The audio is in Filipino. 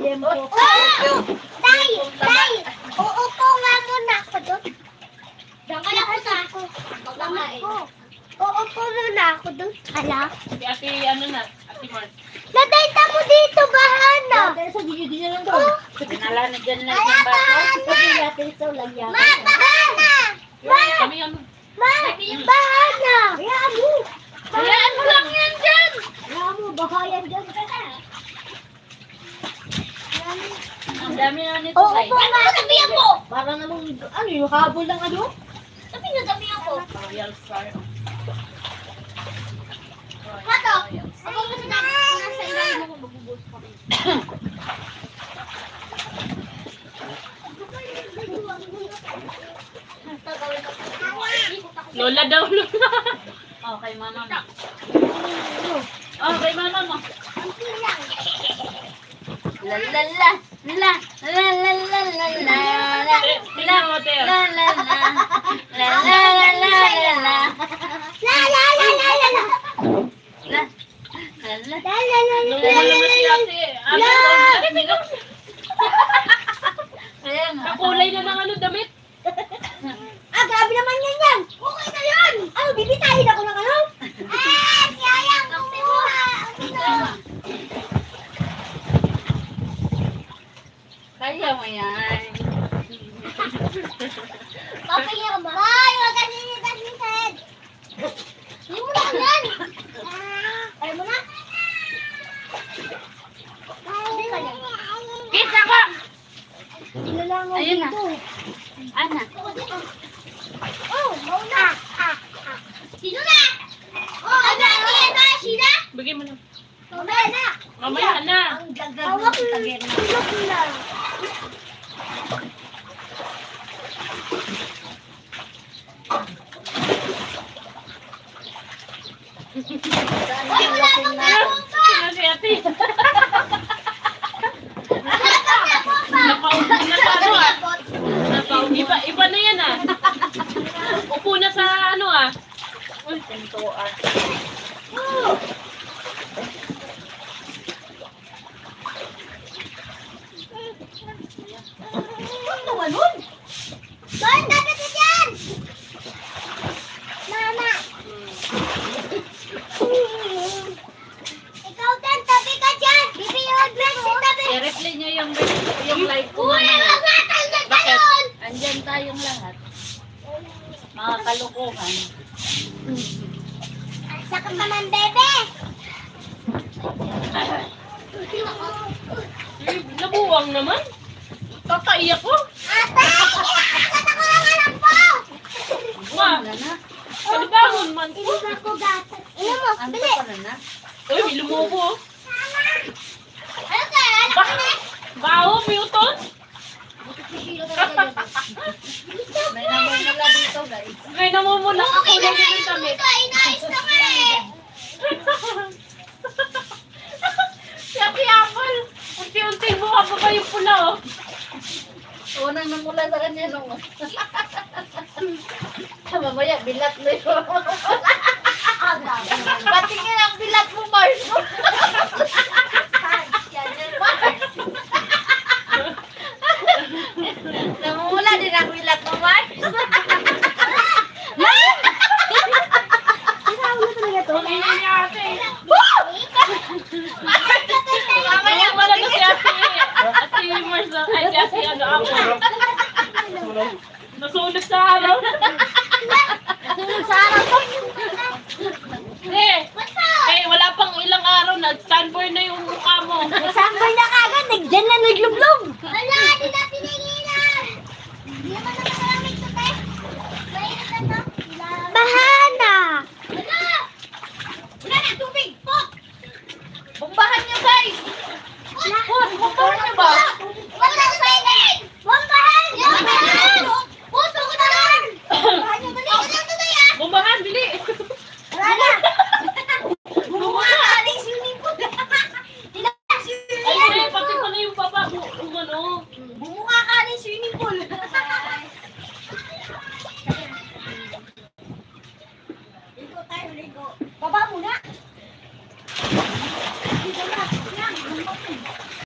Tay! Tay! Uupo nga muna ako doon. Alam ko sa ako. Uupo muna ako doon. Ala? Si Ate, ano na? Ate Mars. Natayta mo dito, bahana. Pinala na dyan lang yung baso. Ma, bahana! Kami ano? Ma, bahana! Hayaan mo lang yan dyan! Ang dami na nito. Uupo nga. Tabihan mo! Parang namang, ano yung habol ng ano? Sabi nga, tabihan ko. Royal Star. Pato, ako mo nasa ilalim mo kung magbubuhos pa rin. Lola daw, Lola. Oh, kay mama mo. Oh, kay mama mo. La la la la la la la la la la Tingnan mo, Teo. la la la la la la la la la La la la la la la. la la La la la la Nung naman si Ate. Kaya nga. Kakulay na ng ano, damit. Ah, grabe naman yan. Okay na yan. Ano, bibitahin ako ng ano? Sayang. Kaya mo yan. Papahinga ka ba? Ay, wag ka ninitan. Hindi mo na yan. Ayaw mo na? Hindi ka yan. Kiss ako! Nilalangaw Ayun na. dito. Ana. Oh, mauna. Sino na? Oh, ano? Sino? Bigay mo na. Mamaya na. Mamaya na. Ang gagawin Hawak ng na. tagir na. Tulog na. Ay, wala nang bomba! Sino si Ate? Napaupo na sa ano ah. Iba na yan ah. Upo na sa ano ah. Uy, pintuan. Ano ba nun? Bakit dapat ka dyan? Mama. Ikaw din, tabi ka dyan. Bibi yung dress si tabi. I-replay nyo yung live ko. Uy, mamaya. mamatay na Bakit? tayon. Andyan tayong lahat. Mga kalukuhan. Sakit naman, bebe. Nabuwang naman. Kakaiyak ko. Ate! Sakit ako ng alam po. Ma, Wala na. palibangon man ko. Inuman ko gatas. Ino mo, Ano bili. pa na? Uy, may lumubo. Ano ka? Alam ko na. Baho, Milton. May namumula dito, guys. Ngay namumula ako Okay na na nga yung yung damit. ito. Inayos na nga eh. Si Ate Apple, unti-unting buka pa ba yung pula oh. Unang namula sa kanya nung... Mamaya, bilat na yun. Patingin ang bilat mo, Mars. Namumula din ang bilat mo, Mars. Panginoon ni Ate. Mamaya, Wala na si Ate. Ate Mars, ay si Ate ano ako. Nasulit sa araw. Sunod sa araw ko. Wala pang ilang araw na sunburn na yung mukha mo. Samboy na kagad. Nagdyan na naglublog. Ano?